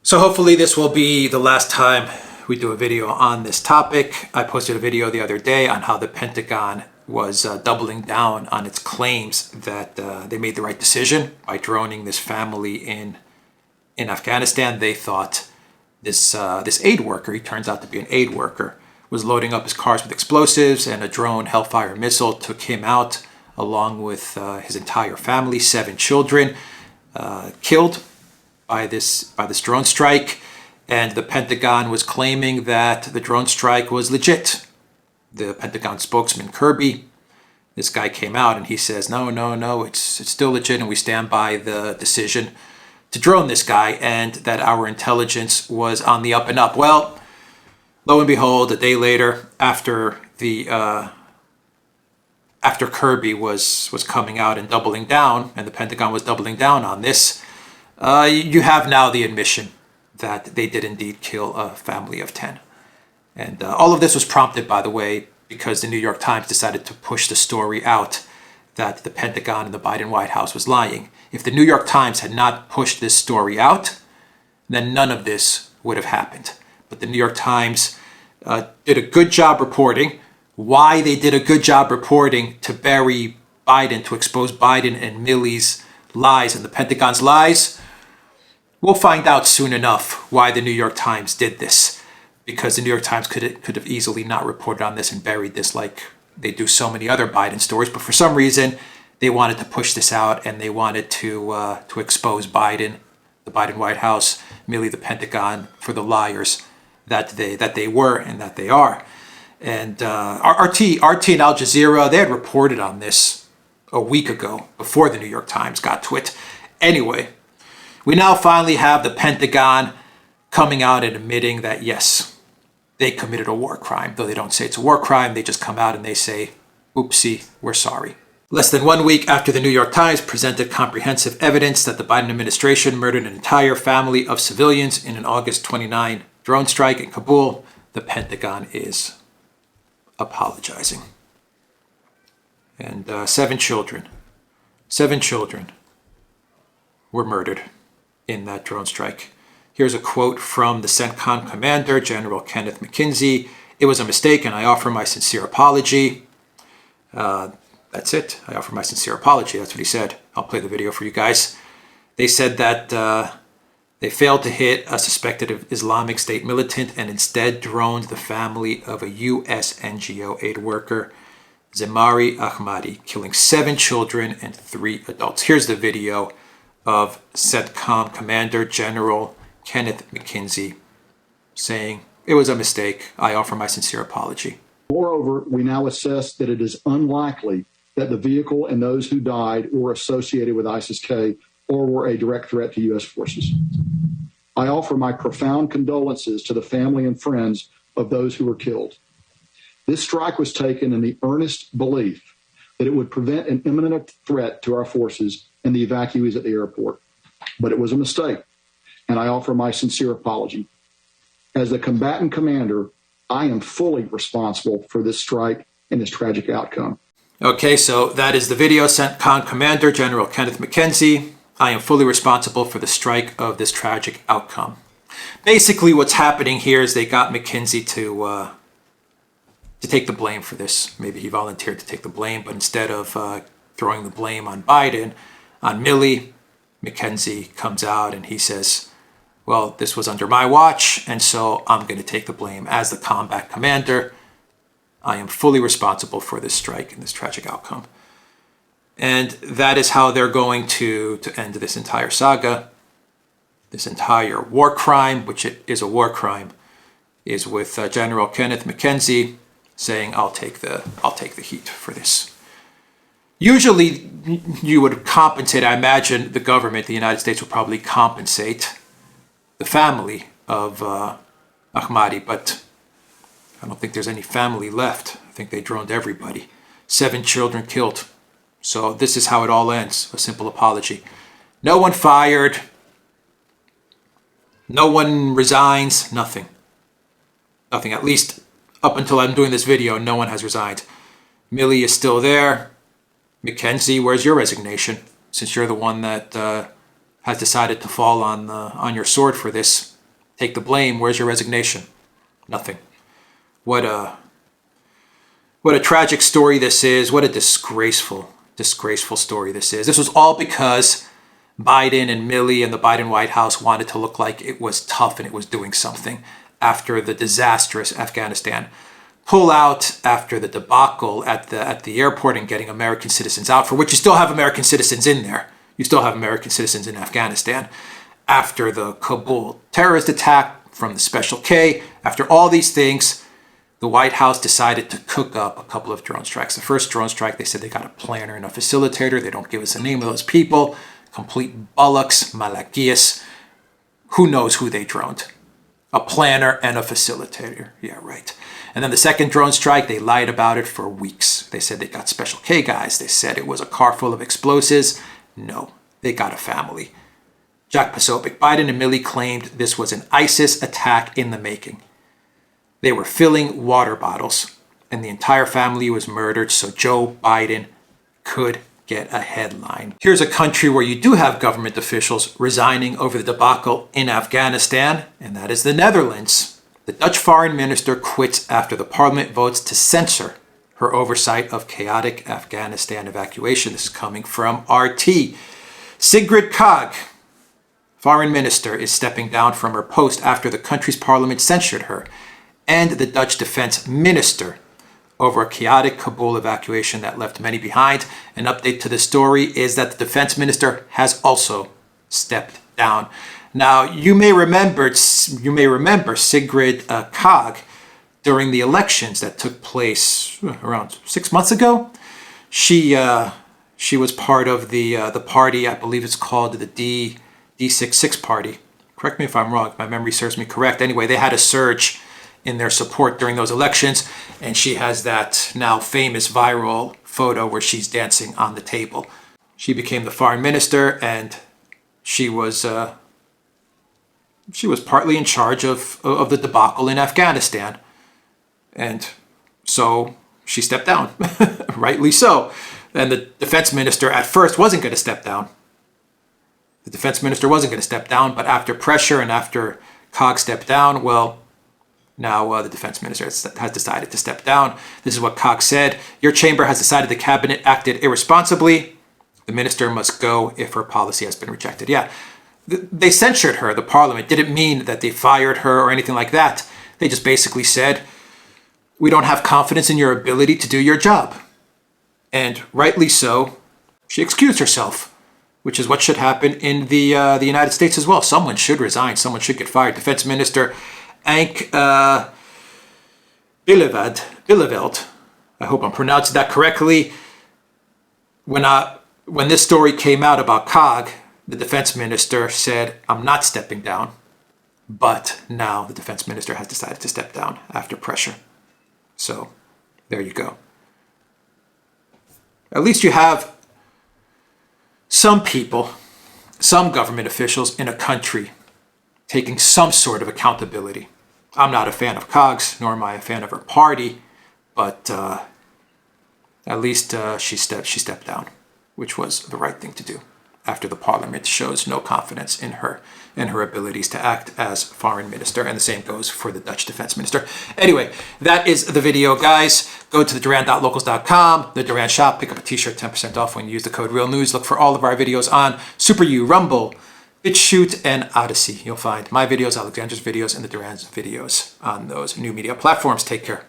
So hopefully this will be the last time we do a video on this topic. I posted a video the other day on how the Pentagon was doubling down on its claims that they made the right decision by droning this family in Afghanistan. They thought this aid worker, he turns out to be an aid worker, was loading up his cars with explosives, and a drone Hellfire missile took him out along with his entire family, 7 children, killed by this drone strike. And the Pentagon was claiming that the drone strike was legit. The Pentagon spokesman Kirby, this guy came out and he says, no, it's still legit, and we stand by the decision to drone this guy, and that our intelligence was on the up and up. Well, lo and behold, a day later, after Kirby was coming out and doubling down, and the Pentagon was doubling down on this, you have now the admission that they did indeed kill a family of 10. And all of this was prompted, by the way, because the New York Times decided to push the story out that the Pentagon and the Biden White House was lying. If the New York Times had not pushed this story out, then none of this would have happened. But the New York Times did a good job reporting. Why they did a good job reporting to bury Biden, to expose Biden and Milley's lies and the Pentagon's lies, we'll find out soon enough why the New York Times did this. Because the New York Times could have easily not reported on this and buried this like they do so many other Biden stories. But for some reason, they wanted to push this out, and they wanted to expose Biden, the Biden White House, Milley, the Pentagon, for the liars that they were and that they are. And RT and Al Jazeera, they had reported on this a week ago before the New York Times got to it. Anyway, we now finally have the Pentagon coming out and admitting that, yes, they committed a war crime. Though they don't say it's a war crime, they just come out and they say, oopsie, we're sorry. Less than 1 week after the New York Times presented comprehensive evidence that the Biden administration murdered an entire family of civilians in an August 29 drone strike in Kabul, the Pentagon is apologizing. And 7 children were murdered in that drone strike. Here's a quote from the CENTCOM commander, General Kenneth McKenzie. "It was a mistake, and I offer my sincere apology." That's it. I offer my sincere apology. That's what he said. I'll play the video for you guys. They said that they failed to hit a suspected Islamic State militant and instead droned the family of a U.S. NGO aid worker, Zemari Ahmadi, killing 7 children and 3 adults. Here's the video of CENTCOM Commander General Kenneth McKenzie saying, "It was a mistake. I offer my sincere apology." Moreover, we now assess that it is unlikely that the vehicle and those who died were associated with ISIS-K or were a direct threat to U.S. forces. I offer my profound condolences to the family and friends of those who were killed. This strike was taken in the earnest belief that it would prevent an imminent threat to our forces and the evacuees at the airport. But it was a mistake, and I offer my sincere apology. As the combatant commander, I am fully responsible for this strike and this tragic outcome. Okay, so that is the video. CENTCOM Commander General Kenneth McKenzie. "I am fully responsible for the strike of this tragic outcome." Basically, what's happening here is they got McKenzie to take the blame for this. Maybe he volunteered to take the blame, but instead of throwing the blame on Biden, on Milley, McKenzie comes out and he says, well, this was under my watch, and so I'm going to take the blame. As the combat commander, I am fully responsible for this strike and this tragic outcome. And that is how they're going to end this entire saga. This entire war crime, which it is a war crime, is with General Kenneth McKenzie saying, I'll take the heat for this. Usually you would compensate, I imagine the government, the United States, would probably compensate the family of Ahmadi, but I don't think there's any family left. I think they droned everybody. 7 children killed. So this is how it all ends, a simple apology. No one fired, no one resigns, nothing. Nothing, at least up until I'm doing this video, no one has resigned. Milley is still there. McKenzie, where's your resignation? Since you're the one that has decided to fall on your sword for this. take the blame. Where's your resignation? Nothing. What a tragic story this is. What a disgraceful story this is. This was all because Biden and Milley and the Biden White House wanted to look like it was tough and it was doing something after the disastrous Afghanistan pullout, after the debacle at the airport and getting American citizens out, for which you still have American citizens in there. You still have American citizens in Afghanistan. After the Kabul terrorist attack from the Special K, after all these things, the White House decided to cook up a couple of drone strikes. The first drone strike, they said they got a planner and a facilitator. They don't give us the name of those people. Complete bullocks, malakias. Who knows who they droned? A planner and a facilitator. Yeah, right. And then the second drone strike, they lied about it for weeks. They said they got Special K guys. They said it was a car full of explosives. No, they got a family. Jack Posobiec, Biden and Milley claimed this was an ISIS attack in the making. They were filling water bottles, and the entire family was murdered so Joe Biden could get a headline. Here's a country where you do have government officials resigning over the debacle in Afghanistan, and that is the Netherlands. The Dutch foreign minister quits after the parliament votes to censor her oversight of chaotic Afghanistan evacuation. This is coming from RT. Sigrid Kaag, foreign minister, is stepping down from her post after the country's parliament censured her and the Dutch defense minister over a chaotic Kabul evacuation that left many behind. An update to the story is that the defense minister has also stepped down. Now, you may remember Sigrid Kaag during the elections that took place around 6 months ago. She was part of the party, I believe it's called the D66 party. Correct me if I'm wrong, if my memory serves me correct. Anyway, they had a surge in their support during those elections, and she has that now famous viral photo where she's dancing on the table. She became the foreign minister, and she was partly in charge of the debacle in Afghanistan, and so she stepped down, rightly so. And the defense minister at first wasn't going to step down. The defense minister wasn't going to step down, but after pressure and after Kaag stepped down, well, now the defense minister has decided to step down. This is what Kaag said. Your chamber has decided the cabinet acted irresponsibly. The minister must go if her policy has been rejected. Yeah, they censured her. The parliament didn't mean that they fired her or anything like that. They just basically said, we don't have confidence in your ability to do your job. And rightly so, she excused herself, which is what should happen in the United States as well. Someone should resign. Someone should get fired. Defense Minister Ank Billeveld, I hope I'm pronouncing that correctly. When this story came out about Kaag, the defense minister said, I'm not stepping down. But now the defense minister has decided to step down after pressure. So there you go. At least you have some people, some government officials in a country taking some sort of accountability. I'm not a fan of Kaag's, nor am I a fan of her party, but at least she stepped down, which was the right thing to do after the parliament shows no confidence in her and her abilities to act as foreign minister. And the same goes for the Dutch defense minister. Anyway, that is the video, guys. Go to the Duran.locals.com, the Duran shop, pick up a t-shirt, 10% off when you use the code REALNEWS. Look for all of our videos on Super U, Rumble, BitChute, and ODYSEE. You'll find my videos, Alexander's videos, and the Duran's videos on those new media platforms. Take care.